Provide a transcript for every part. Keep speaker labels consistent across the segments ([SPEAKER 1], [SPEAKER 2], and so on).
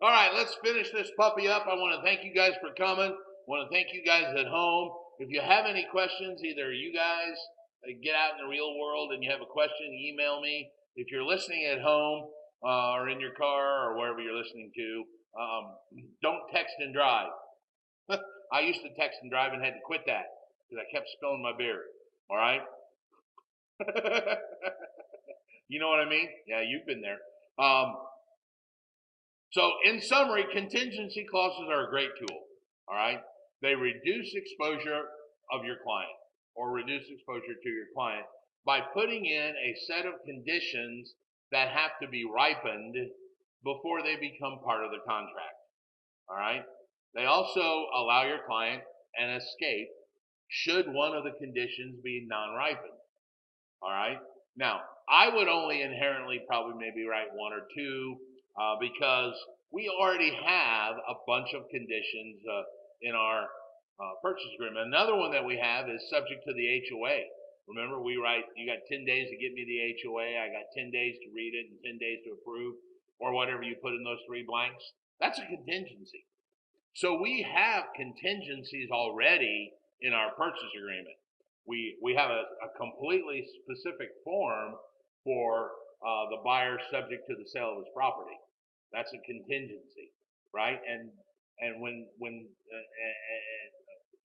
[SPEAKER 1] All right, let's finish this puppy up. I want to thank you guys for coming. I want to thank you guys at home. If you have any questions, either you guys get out in the real world and you have a question, email me. If you're listening at home or in your car or wherever you're listening to, don't text and drive. I used to text and drive and had to quit that because I kept spilling my beer. All right? You know what I mean? Yeah, you've been there. So in summary, contingency clauses are a great tool. All right. They reduce exposure of your client or reduce exposure to your client by putting in a set of conditions that have to be ripened before they become part of the contract. All right. They also allow your client an escape should one of the conditions be non-ripened. All right. Now, I would only inherently probably maybe write one or two because we already have a bunch of conditions in our purchase agreement. Another one that we have is subject to the HOA. Remember, we write, you got 10 days to get me the HOA. I got 10 days to read it and 10 days to approve, or whatever you put in those three blanks. That's a contingency. So we have contingencies already in our purchase agreement. We have a completely specific form for the buyer subject to the sale of his property. That's a contingency, right? And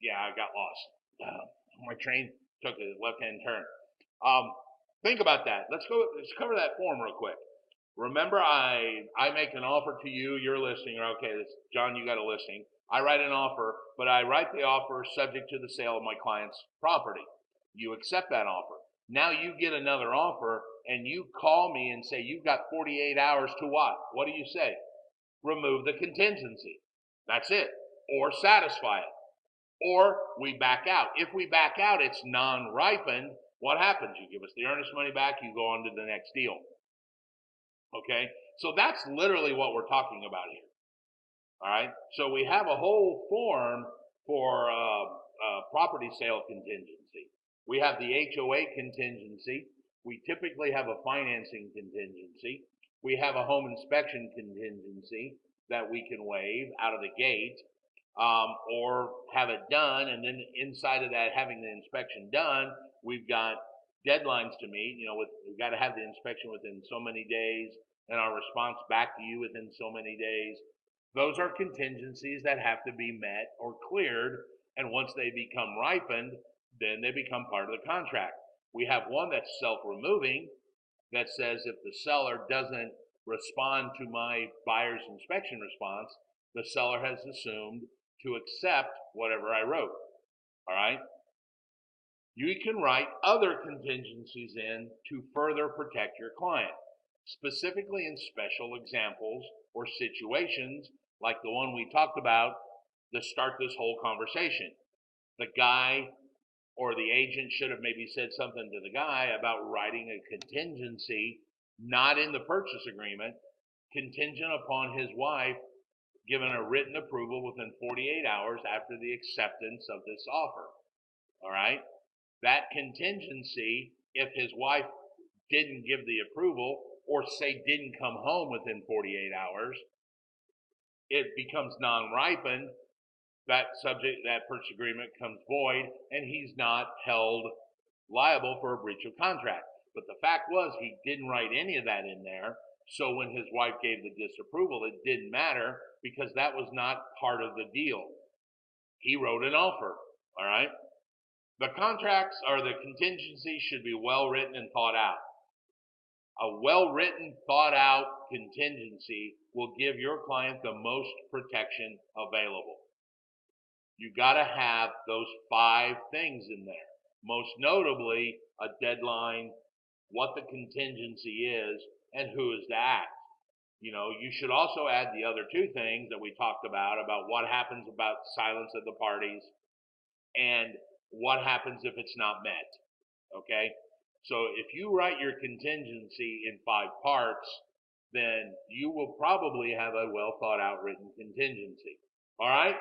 [SPEAKER 1] yeah, I got lost. My train took a left-hand turn. Think about that. Let's cover that form real quick. Remember, I make an offer to you. You're listening. Okay, John, you got a listing. I write an offer, but I write the offer subject to the sale of my client's property. You accept that offer. Now you get another offer and you call me and say you've got 48 hours to what? What do you say? Remove the contingency. That's it. Or satisfy it. Or we back out. If we back out, it's non-ripened. What happens? You give us the earnest money back, you go on to the next deal. Okay? So that's literally what we're talking about here. All right? So we have a whole form for property sale contingency. We have the HOA contingency. We typically have a financing contingency. We have a home inspection contingency that we can waive out of the gate, or have it done, and then inside of that, having the inspection done, we've got deadlines to meet. We've got to have the inspection within so many days, and our response back to you within so many days. Those are contingencies that have to be met or cleared, and once they become ripened, then they become part of the contract. We have one that's self-removing that says if the seller doesn't respond to my buyer's inspection response, the seller has assumed to accept whatever I wrote. All right? You can write other contingencies in to further protect your client, specifically in special examples or situations like the one we talked about to start this whole conversation. The guy or the agent should have maybe said something to the guy about writing a contingency, not in the purchase agreement, contingent upon his wife giving a written approval within 48 hours after the acceptance of this offer. All right? That contingency, if his wife didn't give the approval or say didn't come home within 48 hours, it becomes non-ripened. That purchase agreement comes void, and he's not held liable for a breach of contract. But the fact was he didn't write any of that in there. So when his wife gave the disapproval, it didn't matter because that was not part of the deal. He wrote an offer. All right. The contracts or the contingencies should be well written and thought out. A well-written, thought-out contingency will give your client the most protection available. You got to have those 5 things in there. Most notably, a deadline, what the contingency is, and who is to act. You should also add the other 2 things that we talked about what happens about silence of the parties and what happens if it's not met. Okay? So if you write your contingency in 5 parts, then you will probably have a well thought out written contingency. All right?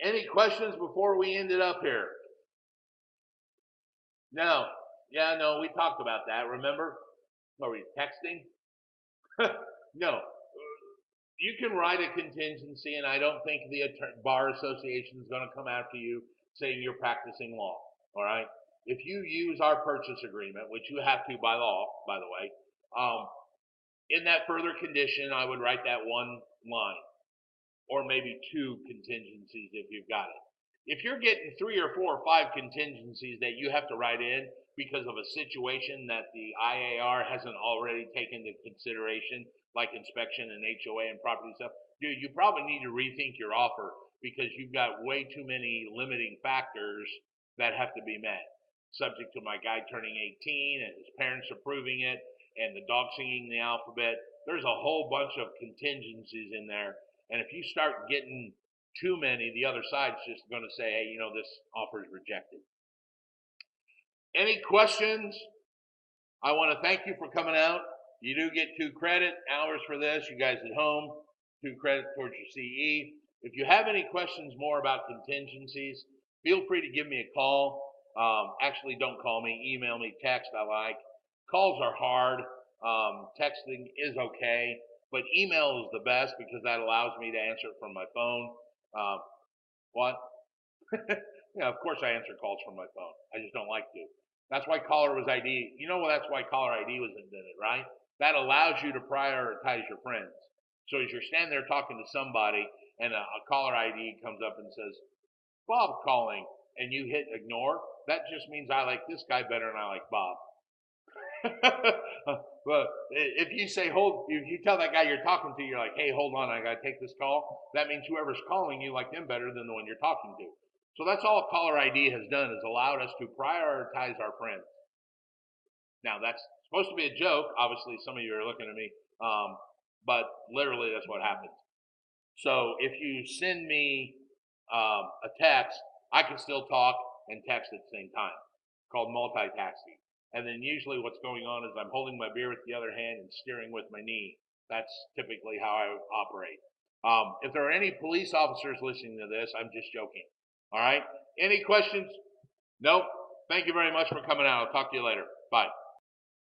[SPEAKER 1] Any questions before we end it up here? No. Yeah, no, we talked about that. Remember? Are we texting? No. You can write a contingency, and I don't think the bar association is going to come after you saying you're practicing law. All right. If you use our purchase agreement, which you have to by law, by the way, um, in that further condition, I would write that one line or maybe two contingencies if you've got it. If you're getting 3 or 4 or 5 contingencies that you have to write in because of a situation that the IAR hasn't already taken into consideration, like inspection and HOA and property stuff, dude, you probably need to rethink your offer because you've got way too many limiting factors that have to be met. Subject to my guy turning 18 and his parents approving it and the dog singing the alphabet. There's a whole bunch of contingencies in there. And if you start getting too many, the other side's just going to say, hey, this offer is rejected. Any questions? I want to thank you for coming out. You do get 2 credit hours for this. You guys at home, 2 credit towards your CE. If you have any questions more about contingencies, feel free to give me a call. Actually, don't call me. Email me, text, I like. Calls are hard. Texting is okay. But email is the best because that allows me to answer it from my phone. What? Yeah, of course I answer calls from my phone. I just don't like to. That's why caller was ID. That's why caller ID was invented, right? That allows you to prioritize your friends. So as you're standing there talking to somebody and a caller ID comes up and says, Bob calling, and you hit ignore, that just means I like this guy better than I like Bob. But if you say if you tell that guy you're talking to, you're like, hey, hold on, I gotta take this call. That means whoever's calling you like them better than the one you're talking to. So that's all caller ID has done, is allowed us to prioritize our friends. Now that's supposed to be a joke. Obviously, some of you are looking at me, but literally that's what happens. So if you send me a text, I can still talk and text at the same time. It's called multitasking. And then usually what's going on is I'm holding my beer with the other hand and steering with my knee. That's typically how I operate. If there are any police officers listening to this, I'm just joking. All right? Any questions? Nope. Thank you very much for coming out. I'll talk to you later. Bye.